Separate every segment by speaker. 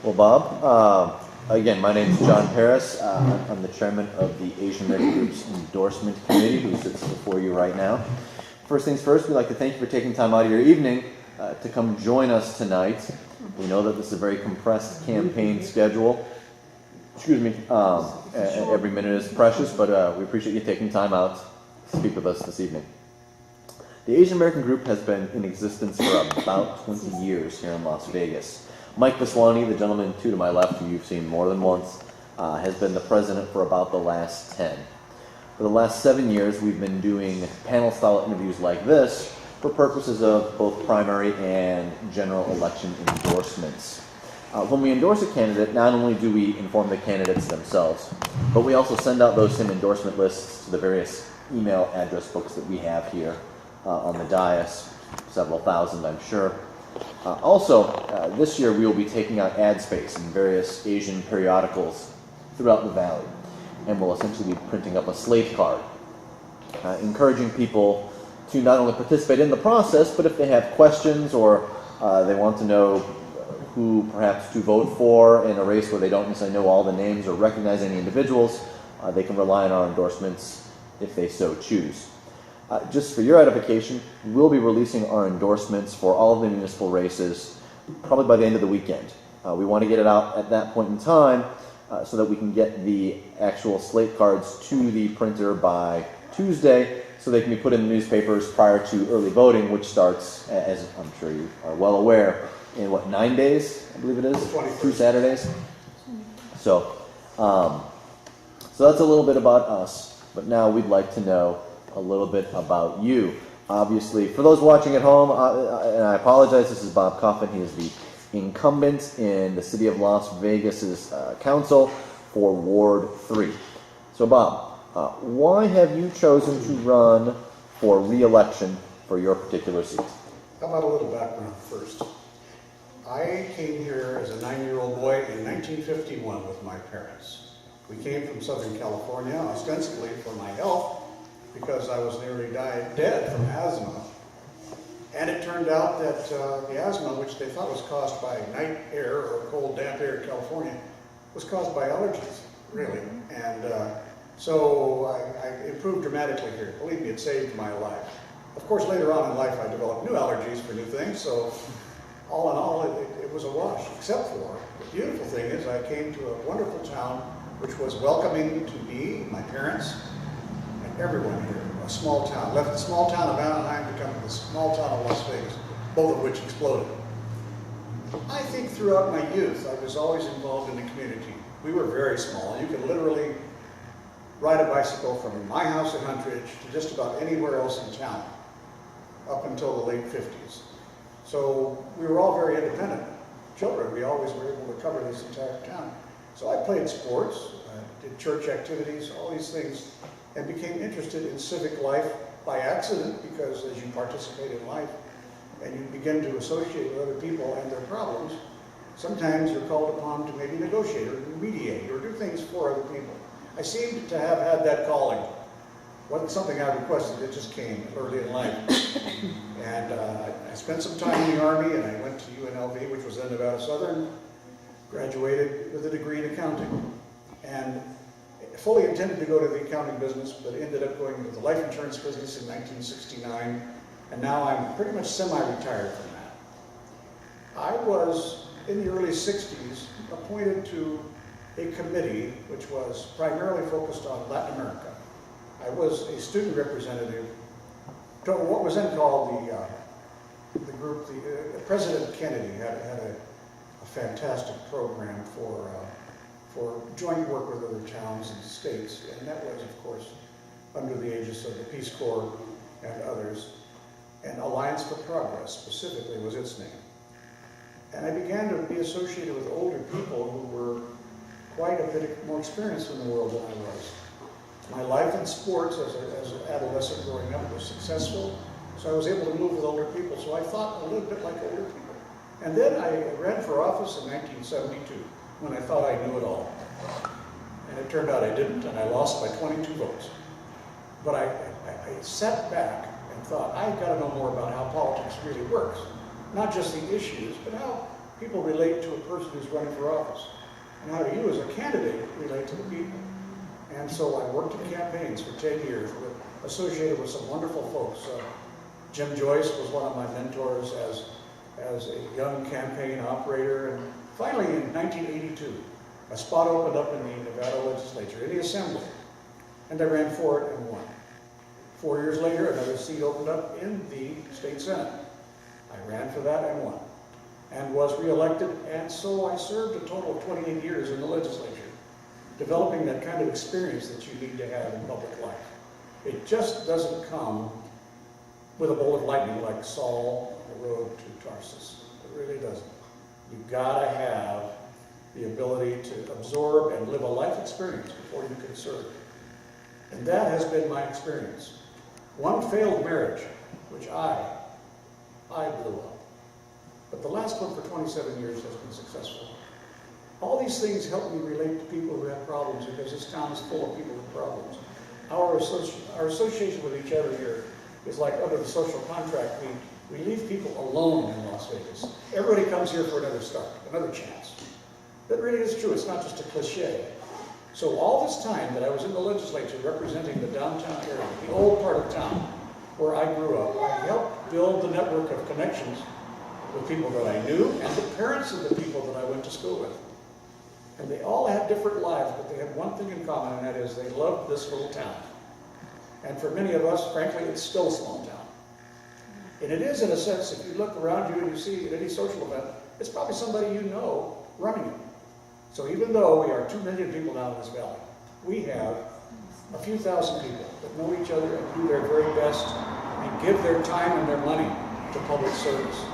Speaker 1: Well, Bob, again, my name is John Paris. I'm the chairman of the Asian American Group's Endorsement Committee, who sits before you right now. First things first, we'd like to thank you for taking time out of your evening to come join us tonight. We know that this is a very compressed campaign schedule. Excuse me, every minute is precious, but we appreciate you taking time out to speak with us this evening. The Asian American Group has been in existence for about 20 years here in Las Vegas. Mike Viswani, the gentleman to my left, who you've seen more than once, has been the president for about the last 10. For the last 7 years, we've been doing panel-style interviews like this for purposes of both primary and general election endorsements. When we endorse a candidate, not only do we inform the candidates themselves, but we also send out those same endorsement lists to the various email address books that we have here on the dais, several thousand, I'm sure. This year we will be taking out ad space in various Asian periodicals throughout the valley, and we'll essentially be printing up a slate card, encouraging people to not only participate in the process, but if they have questions or they want to know who perhaps to vote for in a race where they don't necessarily know all the names or recognize any individuals, they can rely on our endorsements if they so choose. Just for your edification, we'll be releasing our endorsements for all of the municipal races probably by the end of the weekend. We want to get it out at that point in time so that we can get the actual slate cards to the printer by Tuesday so they can be put in the newspapers prior to early voting, which starts, as I'm sure you are well aware, in 9 days, I believe it is? 2 Saturdays. So that's a little bit about us, but now we'd like to know a little bit about you. Obviously, for those watching at home, and I apologize, this is Bob Coffin. He is the incumbent in the City of Las Vegas's council for Ward 3. So Bob, why have you chosen to run for re-election for your particular seat?
Speaker 2: How about a little background first? I came here as a 9-year-old boy in 1951 with my parents. We came from Southern California, ostensibly for my health, because I was nearly dead from asthma. And it turned out that the asthma, which they thought was caused by night air or cold, damp air in California, was caused by allergies, really. And so I improved dramatically here. Believe me, it saved my life. Of course, later on in life, I developed new allergies for new things, so all in all, it was a wash, except for the beautiful thing is I came to a wonderful town which was welcoming to me, my parents, everyone here, a small town. Left the small town of Anaheim to come to the small town of Las Vegas, both of which exploded. I think throughout my youth, I was always involved in the community. We were very small. You could literally ride a bicycle from my house in Huntridge to just about anywhere else in town, up until the late 50s. So we were all very independent children. We always were able to cover this entire town. So I played sports, did church activities, all these things, and became interested in civic life by accident, because as you participate in life and you begin to associate with other people and their problems, sometimes you're called upon to maybe negotiate or mediate or do things for other people. I seemed to have had that calling. It wasn't something I requested, it just came early in life. And I spent some time in the Army, and I went to UNLV, which was then Nevada Southern, graduated with a degree in accounting. And fully intended to go to the accounting business, but ended up going into the life insurance business in 1969, and now I'm pretty much semi-retired from that. I was, in the early 60s, appointed to a committee which was primarily focused on Latin America. I was a student representative to what was then called the group, President Kennedy had a fantastic program for joint work with other towns and states, and that was, of course, under the aegis of the Peace Corps and others, and Alliance for Progress, specifically, was its name. And I began to be associated with older people who were quite a bit more experienced in the world than I was. My life in sports as an adolescent growing up was successful, so I was able to move with older people, so I thought a little bit like older people. And then I ran for office in 1972. When I thought I knew it all. And it turned out I didn't, and I lost by 22 votes. But I sat back and thought, I've got to know more about how politics really works. Not just the issues, but how people relate to a person who's running for office? And how do you as a candidate relate to the people? And so I worked in campaigns for 10 years, associated with some wonderful folks. Jim Joyce was one of my mentors as a young campaign operator. And finally, in 1982, a spot opened up in the Nevada legislature, in the assembly, and I ran for it and won. 4 years later, another seat opened up in the state senate. I ran for that and won, and was reelected, and so I served a total of 28 years in the legislature, developing that kind of experience that you need to have in public life. It just doesn't come with a bolt of lightning like Saul on the road to Tarsus. It really doesn't. You've got to have the ability to absorb and live a life experience before you can serve. And that has been my experience. One failed marriage, which I blew up. But the last one for 27 years has been successful. All these things help me relate to people who have problems, because this town is full of people with problems. Our association with each other here is like under the social contract. We leave people alone in Las Vegas. Everybody comes here for another start, another chance. That really is true. It's not just a cliche. So all this time that I was in the legislature representing the downtown area, the old part of town where I grew up, I helped build the network of connections with people that I knew and the parents of the people that I went to school with. And they all had different lives, but they had one thing in common, and that is they loved this little town. And for many of us, frankly, it's still a small town. And it is, in a sense, if you look around you and you see at any social event, it's probably somebody you know running it. So even though we are 2 million people now in this valley, we have a few thousand people that know each other and do their very best and give their time and their money to public service.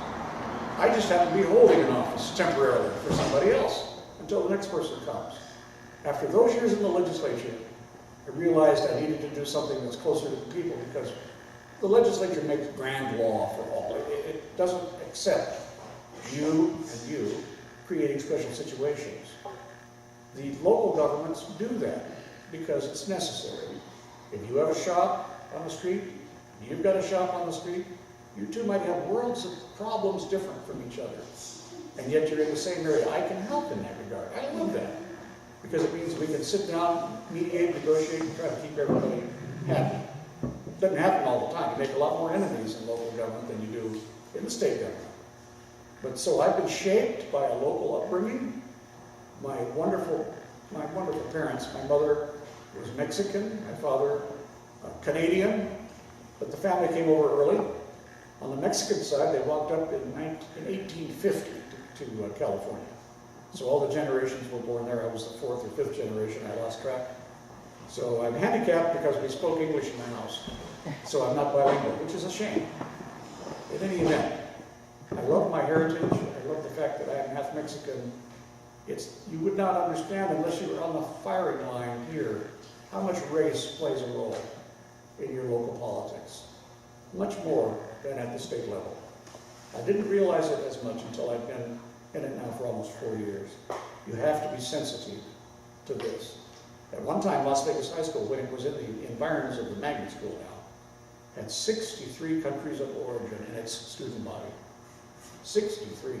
Speaker 2: I just happen to be holding an office temporarily for somebody else until the next person comes. After those years in the legislature, I realized I needed to do something that's closer to the people, because the legislature makes grand law for all. It doesn't accept you and you creating special situations. The local governments do that because it's necessary. If you have a shop on the street, you've got a shop on the street, you two might have worlds of problems different from each other. And yet you're in the same area. I can help in that regard. I love that. Because it means we can sit down, mediate, negotiate, and try to keep everybody happy. It doesn't happen all the time. You make a lot more enemies in local government than you do in the state government. But so I've been shaped by a local upbringing. My wonderful parents. My mother was Mexican, my father Canadian, but the family came over early. On the Mexican side, they walked up in 1850 to California. So all the generations were born there. I was the 4th or 5th generation. I lost track. So I'm handicapped because we spoke English in my house. So I'm not bilingual, which is a shame. In any event, I love my heritage. I love the fact that I am half Mexican. You would not understand unless you were on the firing line here how much race plays a role in your local politics. Much more than at the state level. I didn't realize it as much until I've been in it now for almost 4 years. You have to be sensitive to this. At one time, Las Vegas High School, when it was in the environs of the magnet school now, had 63 countries of origin in its student body. 63.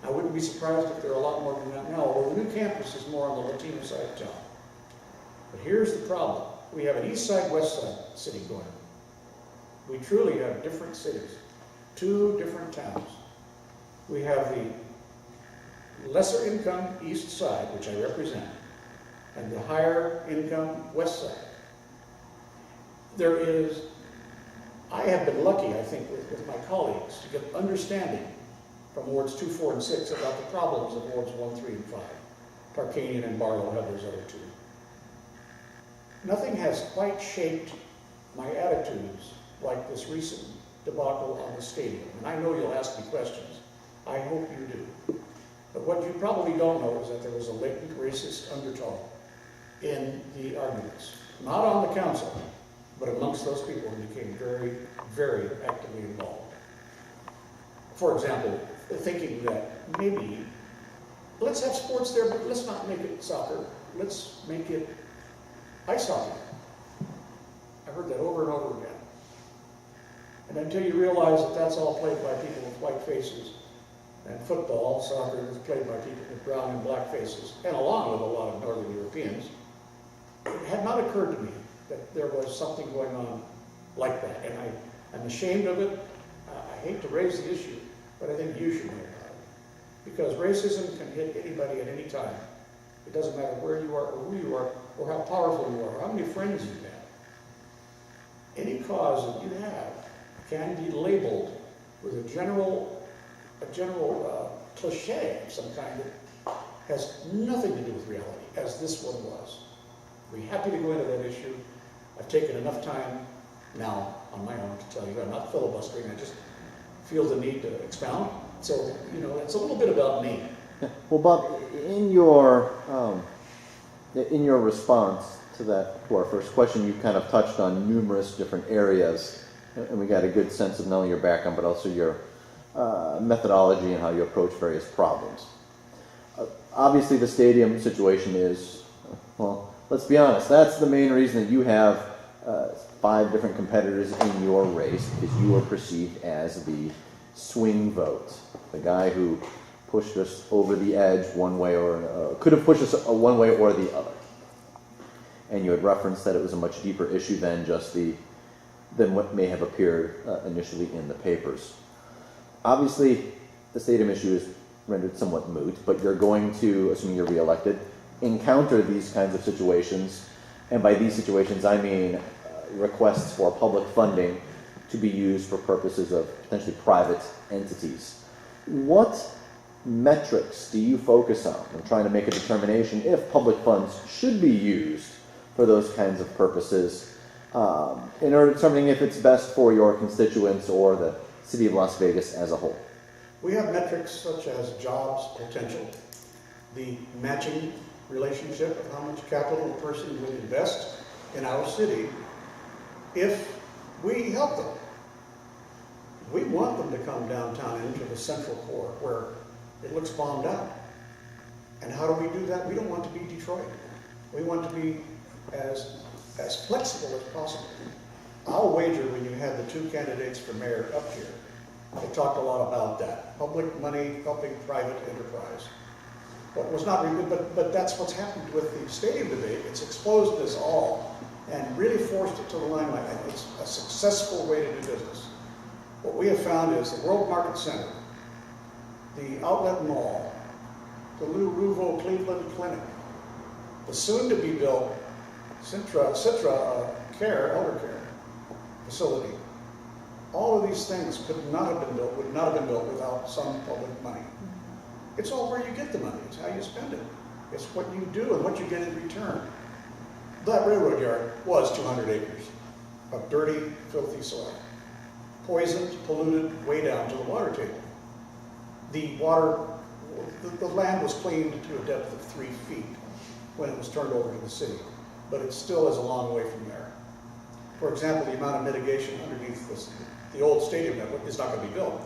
Speaker 2: I wouldn't be surprised if there are a lot more than that now, although the new campus is more on the Latino side of town. But here's the problem. We have an east side, west side city going. We truly have different cities, 2 different towns. We have the lesser income east side, which I represent, and the higher income west side. I have been lucky, I think, with my colleagues to get understanding from wards 2, 4, and 6 about the problems of wards 1, 3, and 5. Tarkanian and Barlow have those other 2. Nothing has quite shaped my attitudes like this recent debacle on the stadium. And I know you'll ask me questions. I hope you do. But what you probably don't know is that there was a latent racist undertone in the arguments. Not on the council, but amongst those people who became very, very actively involved. For example, thinking that maybe, let's have sports there, but let's not make it soccer. Let's make it ice hockey. I heard that over and over again. And until you realize that that's all played by people with white faces, and football, soccer was played by people with brown and black faces, and along with a lot of Northern Europeans. It had not occurred to me that there was something going on like that, and I'm ashamed of it. I hate to raise the issue, but I think you should know about it. Because racism can hit anybody at any time. It doesn't matter where you are, or who you are, or how powerful you are, or how many friends you have. Any cause that you have can be labeled with a general cliche of some kind that has nothing to do with reality, as this one was. I'd be happy to go into that issue. I've taken enough time now on my own to tell you I'm not filibustering. I just feel the need to expound. So, it's a little bit about me.
Speaker 1: Well, Bob, in your response to our first question, you kind of touched on numerous different areas, and we got a good sense of not only your background but also your methodology and how you approach various problems. Obviously, the stadium situation is, well, let's be honest, that's the main reason that you have 5 different competitors in your race, because you are perceived as the swing vote, the guy who pushed us over the edge one way or could have pushed us one way or the other. And you had referenced that it was a much deeper issue than what may have appeared initially in the papers. Obviously, the stadium issue is rendered somewhat moot, but you're going to, assuming you're reelected, encounter these kinds of situations, and by these situations I mean requests for public funding to be used for purposes of potentially private entities. What metrics do you focus on when trying to make a determination if public funds should be used for those kinds of purposes in order to determine if it's best for your constituents or the city of Las Vegas as a whole?
Speaker 2: We have metrics such as jobs potential, the matching relationship of how much capital a person would invest in our city if we help them. We want them to come downtown into the central core where it looks bombed out. And how do we do that? We don't want to be Detroit. We want to be as flexible as possible. I'll wager when you had the 2 candidates for mayor up here, they talked a lot about that. Public money helping private enterprise. What was not really good, but that's what's happened with the stadium debate. It's exposed this all and really forced it to the limelight. And it's a successful way to do business. What we have found is the World Market Center, the Outlet Mall, the Lou Ruvo Cleveland Clinic, the soon-to-be-built Citra Care, Elder Care facility. All of these things would not have been built without some public money. It's all where you get the money. It's how you spend it. It's what you do and what you get in return. That railroad yard was 200 acres of dirty, filthy soil. Poisoned, polluted, way down to the water table. The land was cleaned to a depth of 3 feet when it was turned over to the city, but it still is a long way from there. For example, the amount of mitigation underneath the old stadium that is not going to be built.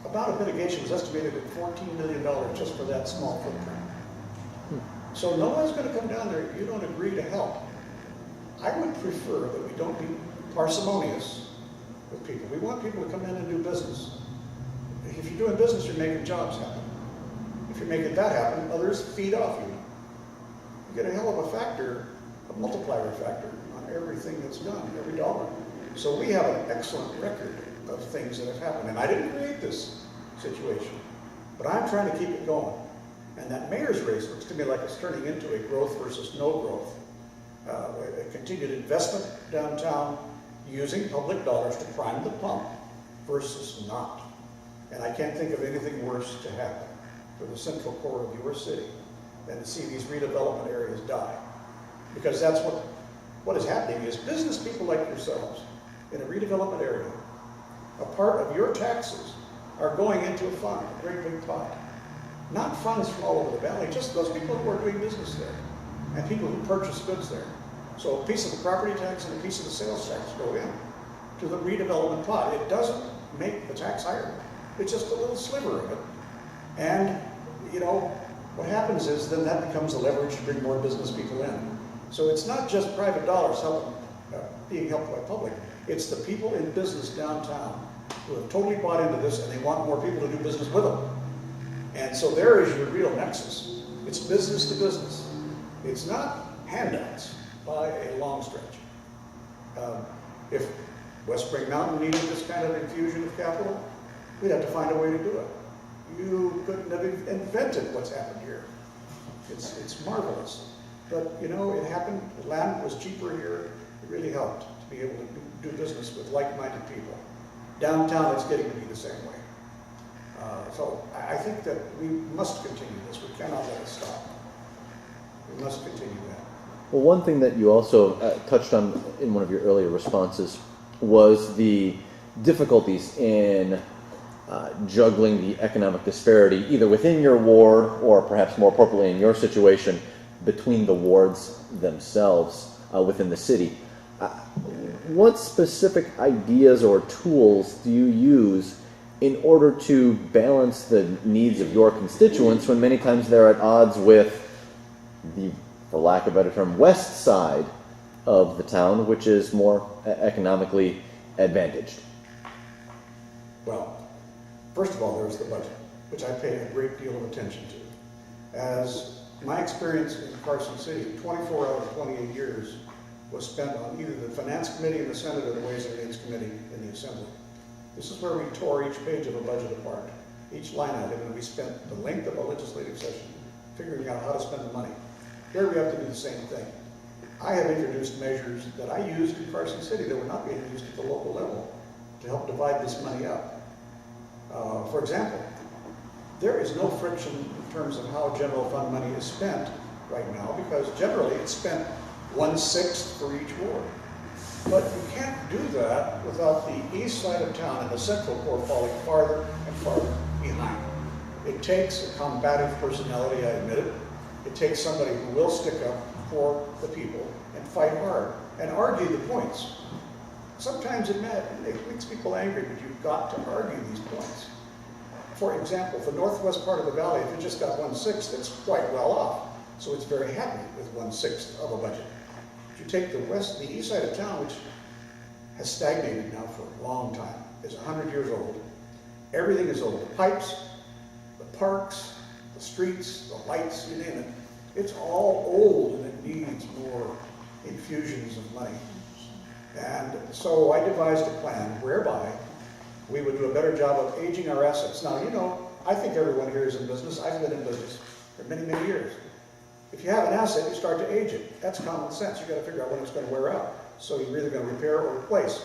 Speaker 2: Amount of mitigation was estimated at $14 million just for that small footprint. So no one's going to come down there if you don't agree to help. I would prefer that we don't be parsimonious with people. We want people to come in and do business. If you're doing business, you're making jobs happen. If you're making that happen, others feed off you. You get a hell of a factor, a multiplier factor on everything that's done, every dollar. So we have an excellent record of things that have happened. And I didn't create this situation, but I'm trying to keep it going. And that mayor's race looks to me like it's turning into a growth versus no growth. A continued investment downtown using public dollars to prime the pump versus not. And I can't think of anything worse to happen for the central core of your city than to see these redevelopment areas die. Because that's what is happening is business people like yourselves in a redevelopment area, a part of your taxes are going into a fund, a great big pot. Not funds from all over the valley, just those people who are doing business there and people who purchase goods there. So a piece of the property tax and a piece of the sales tax go in to the redevelopment pot. It doesn't make the tax higher. It's just a little sliver of it. And, what happens is then that becomes a leverage to bring more business people in. So it's not just private dollars being helped by public. It's the people in business downtown who have totally bought into this and they want more people to do business with them. And so there is your real nexus. It's business to business. It's not handouts by a long stretch. If West Spring Mountain needed this kind of infusion of capital, we'd have to find a way to do it. You couldn't have invented what's happened here. It's marvelous. But you know, it happened, the land was cheaper here. It really helped to be able to do business with like-minded people. Downtown, it's getting to be the same way. So I think that we must continue this. We cannot let it stop. We must continue that.
Speaker 1: Well, one thing that you also touched on in one of your earlier responses was the difficulties in juggling the economic disparity, either within your ward or perhaps more appropriately in your situation, between the wards themselves within the city. What specific ideas or tools do you use in order to balance the needs of your constituents when many times they're at odds with the, for lack of a better term, west side of the town, which is more economically advantaged?
Speaker 2: Well, first of all, there's the budget, which I pay a great deal of attention to. As my experience in Carson City, 24 out of 28 years was spent on either the Finance Committee in the Senate or the Ways and Means Committee in the Assembly. This is where we tore each page of a budget apart, each line item, and we spent the length of a legislative session figuring out how to spend the money. Here we have to do the same thing. I have introduced measures that I used in Carson City that were not being used at the local level to help divide this money up. For example, there is no friction in terms of how general fund money is spent right now, because generally it's spent 1/6 for each ward. But you can't do that without the east side of town and the central core falling farther and farther behind. It takes a combative personality, I admit it. It takes somebody who will stick up for the people and fight hard and argue the points. Sometimes it makes people angry, but you've got to argue these points. For example, the northwest part of the valley, if it just got 1/6, it's quite well off. So it's very happy with 1/6 of a budget. If you take the east side of town, which has stagnated now for a long time, is 100 years old. Everything is old. The pipes, the parks, the streets, the lights, you name it. It's all old and it needs more infusions of money. And so I devised a plan whereby we would do a better job of aging our assets. Now, you know, I think everyone here is in business. I've been in business for many, many years. If you have an asset, you start to age it. That's common sense. You've got to figure out when it's going to wear out. So you're either going to repair or replace.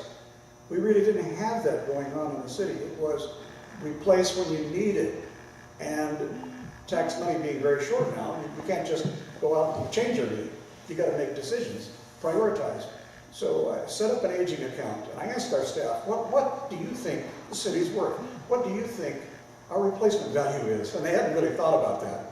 Speaker 2: We really didn't have that going on in the city. It was replace when you need it. And tax money being very short now, you can't just go out and change everything. You've got to make decisions, prioritize. So I set up an aging account, and I asked our staff, what do you think the city's worth? What do you think our replacement value is? And they hadn't really thought about that.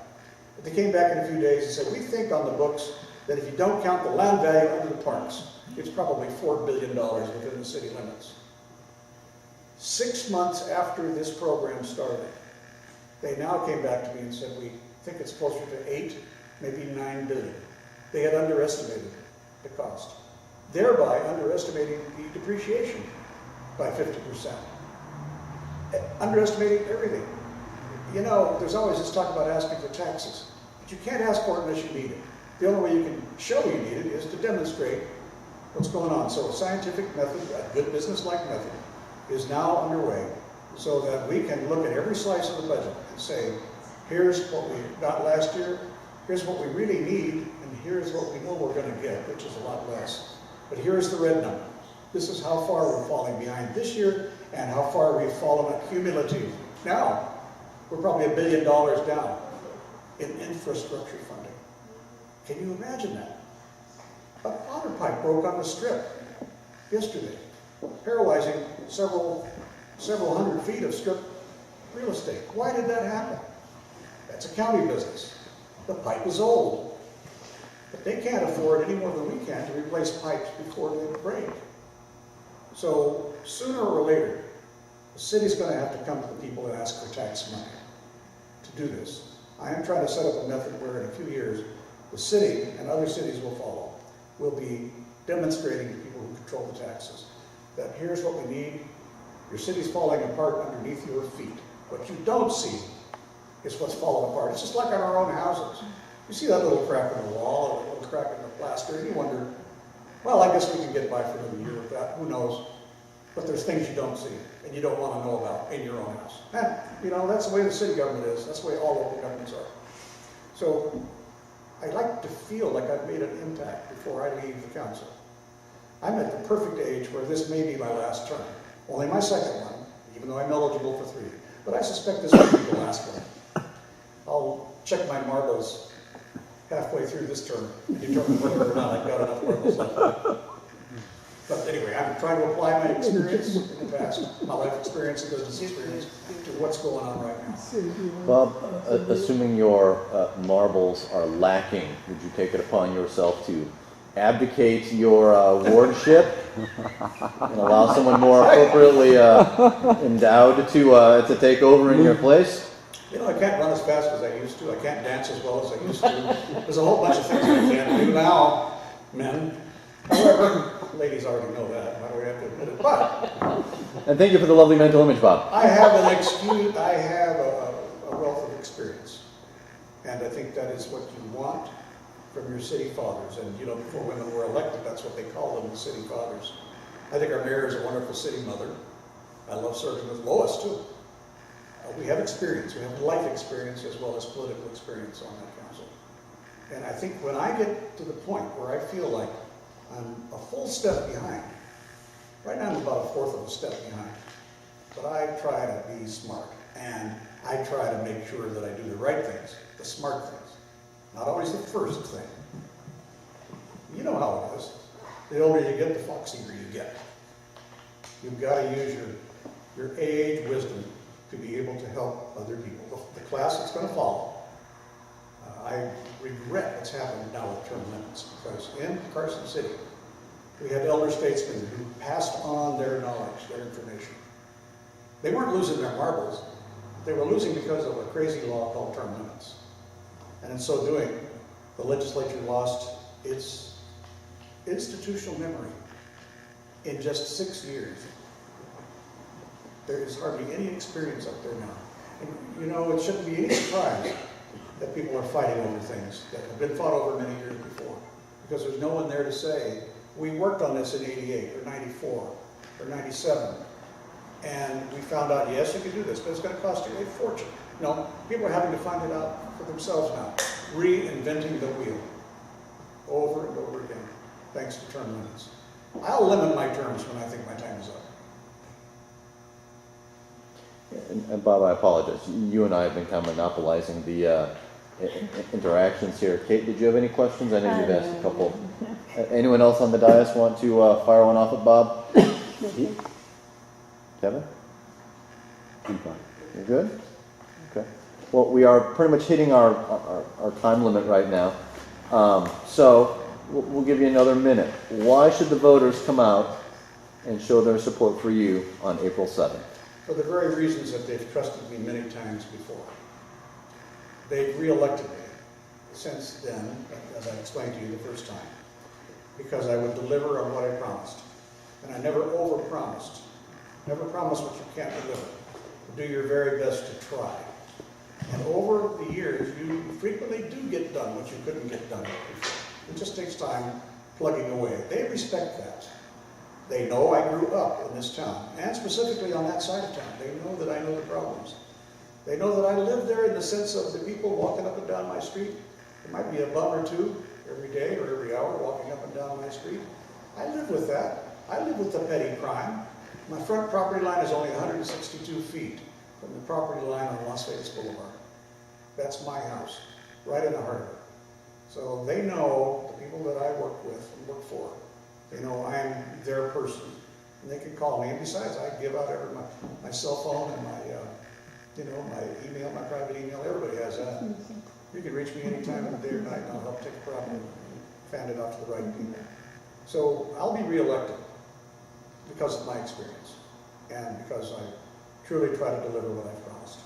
Speaker 2: But they came back in a few days and said, we think on the books that if you don't count the land value under the parks, it's probably $4 billion within the city limits. 6 months after this program started, they now came back to me and said, we think it's closer to 8, maybe 9 billion. They had underestimated the cost, thereby underestimating the depreciation by 50%. Underestimating everything. You know, there's always this talk about asking for taxes, but you can't ask for it unless you need it. The only way you can show you need it is to demonstrate what's going on. So a scientific method, a good business-like method, is now underway so that we can look at every slice of the budget and say, here's what we got last year, here's what we really need, and here's what we know we're going to get, which is a lot less. But here's the red number. This is how far we're falling behind this year and how far we've fallen cumulative. Now, we're probably $1 billion down in infrastructure funding. Can you imagine that? A water pipe broke on the strip yesterday, paralyzing several hundred feet of strip real estate. Why did that happen? That's a county business. The pipe is old. But they can't afford any more than we can to replace pipes before they break. So sooner or later, the city's going to have to come to the people and ask for tax money to do this. I am trying to set up a method where in a few years, the city and other cities will follow. We'll be demonstrating to people who control the taxes that here's what we need. Your city's falling apart underneath your feet. What you don't see is what's falling apart. It's just like in our own houses. You see that little crack in the wall or a little crack in the plaster, and you wonder, well, I guess we can get by for another year with that. Who knows? But there's things you don't see and you don't want to know about in your own house. And, you know, that's the way the city government is. That's the way all local governments are. So I like to feel like I've made an impact before I leave the council. I'm at the perfect age where this may be my last term. Only my second one, even though I'm eligible for 3. But I suspect this will be the last one. I'll check my marbles halfway through this term and determine whether or not I've got enough marbles left. But anyway, I'm trying to apply my experience in the past, my life experience and business experience, to what's going on right now.
Speaker 1: Bob, assuming your marbles are lacking, would you take it upon yourself to abdicate your wardship and allow someone more appropriately endowed to take over in your place?
Speaker 2: You know, I can't run as fast as I used to. I can't dance as well as I used to. There's a whole bunch of things I can't do now, men. However, ladies already know that. Why do we have to admit it? But
Speaker 1: And thank you for the lovely mental image, Bob.
Speaker 2: I have an excuse. I have a wealth of experience, and I think that is what you want from your city fathers. And you know, before women were elected, that's what they called them, the city fathers. I think our mayor is a wonderful city mother. I love serving with Lois too. We have experience. We have life experience as well as political experience on that council. And I think when I get to the point where I feel like I'm a full step behind, right now I'm about a fourth of a step behind, but I try to be smart and I try to make sure that I do the right things, the smart things, not always the first thing. You know how it is. The older you get, the foxier you get. You've got to use your age wisdom to be able to help other people. The class that's going to follow, I regret what's happened now with term limits, because in Carson City, we had elder statesmen who passed on their knowledge, their information. They weren't losing their marbles. They were losing because of a crazy law called term limits. And in so doing, the legislature lost its institutional memory in just 6 years. There is hardly any experience up there now. And you know, it shouldn't be any surprise that people are fighting over things that have been fought over many years before. Because there's no one there to say, we worked on this in 88 or 94 or 97. And we found out, yes, you can do this, but it's going to cost you a fortune. No, people are having to find it out for themselves now. Reinventing the wheel over and over again, thanks to term limits. I'll limit my terms when I think my time is up.
Speaker 1: And Bob, I apologize. You and I have been kind of monopolizing the interactions here. Kate, did you have any questions? I know you've asked a couple. Anyone else on the dais want to fire one off at Bob? Kevin? You're good? Okay. Well, we are pretty much hitting our time limit right now. So we'll give you another minute. Why should the voters come out and show their support for you on April 7th?
Speaker 2: For the very reasons that they've trusted me many times before. They've re-elected me since then, as I explained to you the first time, because I would deliver on what I promised. And I never over-promised. Never promise what you can't deliver. Do your very best to try. And over the years, you frequently do get done what you couldn't get done before. It just takes time plugging away. They respect that. They know I grew up in this town, and specifically on that side of town. They know that I know the problems. They know that I live there in the sense of the people walking up and down my street. There might be a bum or two every day or every hour walking up and down my street. I live with that. I live with the petty crime. My front property line is only 162 feet from the property line on Las Vegas Boulevard. That's my house, right in the heart of it. So they know, the people that I work with and work for, they know I'm their person, and they can call me. And besides, I give out my cell phone and my my email, my private email. Everybody has that. You can reach me any time of the day or night, and I'll help take the problem and fan it out to the right people. So I'll be reelected because of my experience and because I truly try to deliver what I've promised.